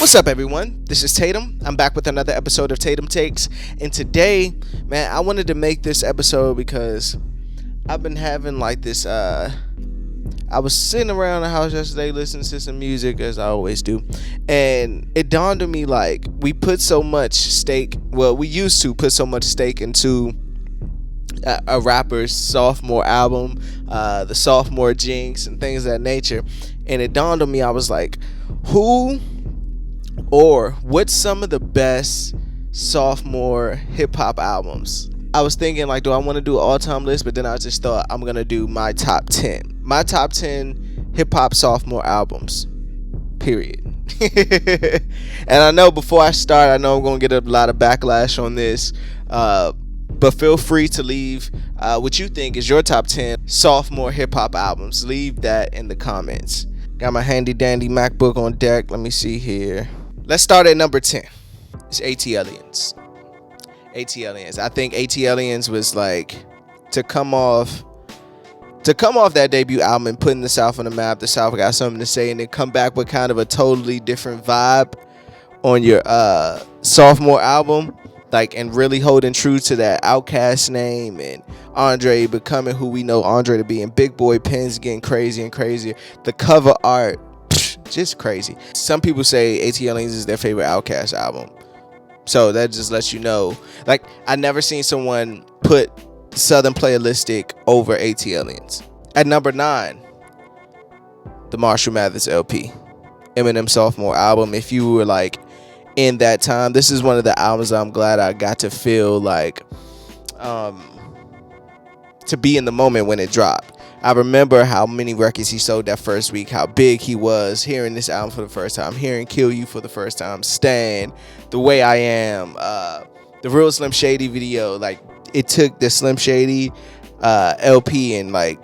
What's up, everyone? This is Tatum. I'm back with another episode of Tatum Takes. And today, man, I wanted to make this episode because I've been having like this, I was sitting around the house yesterday listening to some music, as I always do. And it dawned on me, like, we used to put so much stake into a rapper's sophomore album, the sophomore jinx and things of that nature. And it dawned on me, I was like, what's some of the best sophomore hip-hop albums? I was thinking, like, do I want to do an all-time list? But then I just thought I'm going to do my top 10. My top 10 hip-hop sophomore albums. Period. And I know before I start, I know I'm going to get a lot of backlash on this. But feel free to leave what you think is your top 10 sophomore hip-hop albums. Leave that in the comments. Got my handy-dandy MacBook on deck. Let me see here. Let's start at number 10. It's ATLiens. ATLiens. I think ATLiens was like to come off that debut album and putting the South on the map. The South got something to say, and then come back with kind of a totally different vibe on your sophomore album, like, and really holding true to that Outkast name and Andre becoming who we know Andre to be, and Big Boy pens getting crazier and crazier. The cover art, just crazy. Some people say ATLiens is their favorite Outkast album. So that just lets you know. Like, I never seen someone put Southern Playalistic over ATLiens. At number 9, the Marshall Mathers LP. Eminem sophomore album. If you were like in that time, this is one of the albums I'm glad I got to feel like to be in the moment when it dropped. I remember how many records he sold that first week, how big he was, hearing this album for the first time, hearing Kill You for the first time, Stan, The Way I Am, the Real Slim Shady video. Like, it took the Slim Shady LP and like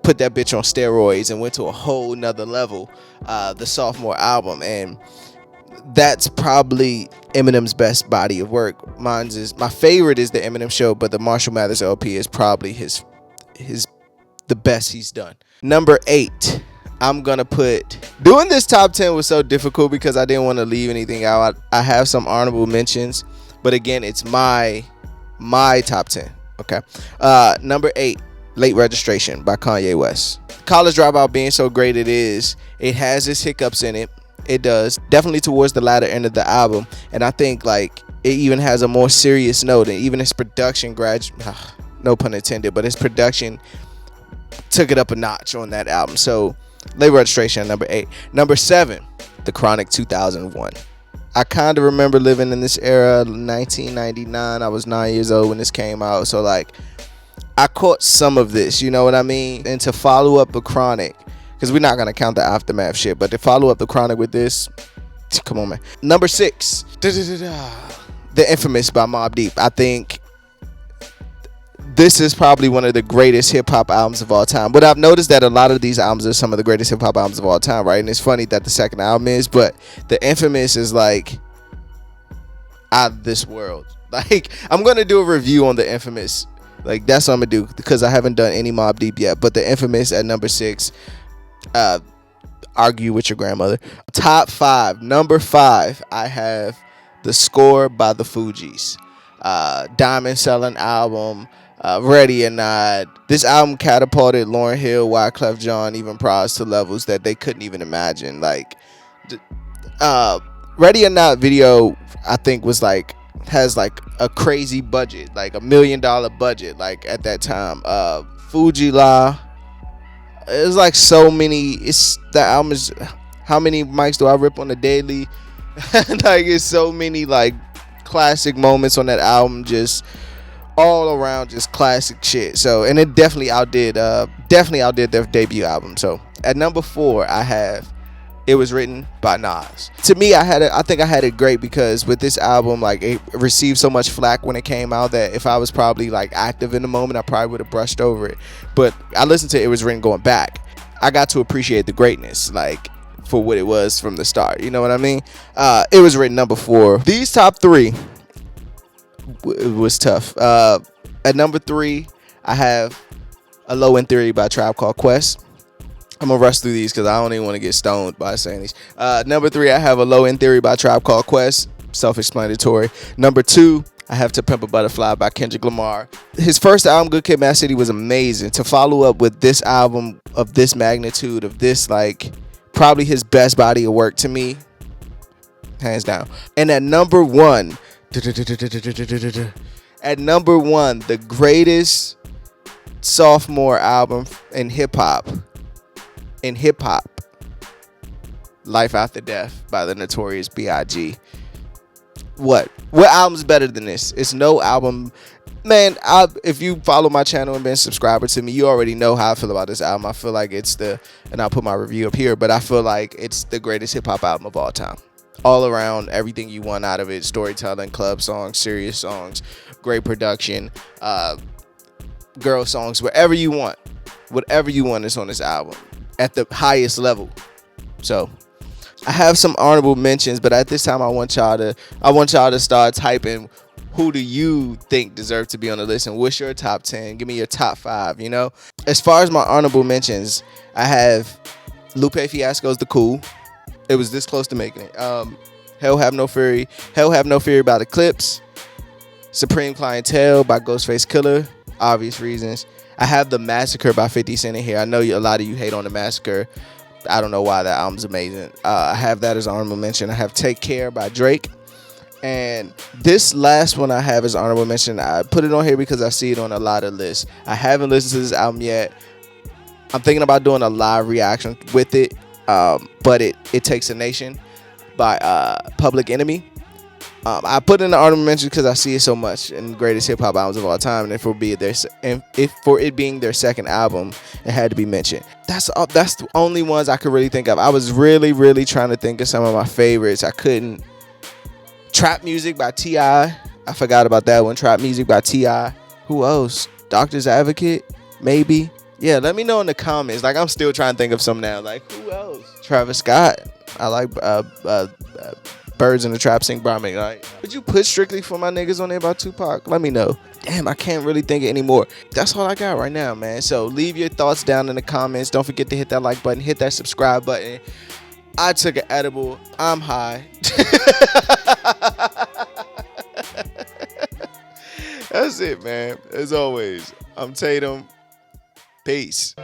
put that bitch on steroids and went to a whole nother level, the sophomore album. And that's probably Eminem's best body of work. My favorite is the Eminem Show, but the Marshall Mathers LP is probably his the best he's done. Number 8, I'm gonna put. Doing this top 10 was so difficult because I didn't want to leave anything out. I have some honorable mentions, but again, it's my top 10. Okay. Number 8, Late Registration by Kanye West. College Dropout being so great it has its hiccups in it. It does, definitely towards the latter end of the album, and I think like it even has a more serious note, and even its production no pun intended, but its production took it up a notch on that album. So Late Registration at number 8. Number 7, The Chronic 2001. I kind of remember living in this era, 1999. I was 9 years old when this came out, so like I caught some of this, you know what I mean? And to follow up The Chronic, because we're not going to count the Aftermath shit, but to follow up The Chronic with this, come on, man. Number 6, The Infamous by Mobb Deep. I think this is probably one of the greatest hip-hop albums of all time. But I've noticed that a lot of these albums are some of the greatest hip-hop albums of all time, right? And it's funny that the second album is, but The Infamous is like out of this world. Like, I'm going to do a review on The Infamous. Like, that's what I'm going to do, because I haven't done any Mobb Deep yet. But The Infamous at number 6, argue with your grandmother. Top 5. Number 5, I have The Score by the Fugees. Diamond selling album. Ready or Not. This album catapulted Lauryn Hill, Wyclef Jean, even Pras to levels that they couldn't even imagine. Like, Ready or Not video, I think has like a crazy budget, like $1 million budget, like at that time. Fuji La, it's like so many. The album is, how many mics do I rip on the daily? Like, it's so many like classic moments on that album, just all around, just classic shit. So, and it definitely outdid their debut album. So at number 4, I have It Was Written by Nas. To me, I think I had it great because with this album, like, it received so much flack when it came out that if I was probably like active in the moment, I probably would have brushed over it. But I listened to It Was Written going back. I got to appreciate the greatness, like, for what it was from the start. You know what I mean? It Was Written, number 4. These top 3, it was tough. At number 3, I have A Low End Theory by Tribe Called Quest. I'm gonna rush through these because I don't even want to get stoned by saying these. Number 3, I have A Low End Theory by Tribe Called Quest. Self-explanatory. Number 2, I have To Pimp a Butterfly by Kendrick Lamar. His first album, Good Kid, Mad City, was amazing. To follow up with this album of this magnitude, of this, like, probably his best body of work to me, hands down. And at number 1, the greatest sophomore album in hip hop, Life After Death by the Notorious B.I.G. What album's better than this? It's no album, man. If you follow my channel and been a subscriber to me, you already know how I feel about this album. I feel like and I'll put my review up here, but I feel like it's the greatest hip hop album of all time. All around, everything you want out of it: storytelling, club songs, serious songs, great production, girl songs, whatever you want is on this album at the highest level. So I have some honorable mentions, but at this time I want y'all to start typing, who do you think deserve to be on the list, and what's your top 10? Give me your top 5, you know? As far as my honorable mentions, I have Lupe Fiasco's The Cool. It was this close to making it. Hell Have No Fury by The Clips. Supreme Clientele by Ghostface Killer, obvious reasons. I have The Massacre by 50 Cent in here. I know a lot of you hate on The Massacre. I don't know why. That album's amazing. I have that as honorable mention. I have Take Care by Drake. And this last one I have as honorable mention. I put it on here because I see it on a lot of lists. I haven't listened to this album yet. I'm thinking about doing a live reaction with it. But it Takes a Nation by Public Enemy. I put in the honorable mention because I see it so much in the greatest hip hop albums of all time, and for it being their second album, it had to be mentioned. That's the only ones I could really think of. I was really trying to think of some of my favorites. I couldn't. Trap Music by T.I. I forgot about that one. Trap Music by T.I. Who else? Doctor's Advocate, maybe. Yeah, let me know in the comments. Like, I'm still trying to think of some now. Like, who else? Travis Scott. I like Birds in the Trap Sing by me. Like, would you put Strictly for My Niggas on there by Tupac? Let me know. Damn, I can't really think of any more. That's all I got right now, man. So leave your thoughts down in the comments. Don't forget to hit that like button. Hit that subscribe button. I took an edible. I'm high. That's it, man. As always, I'm Tatum. Peace.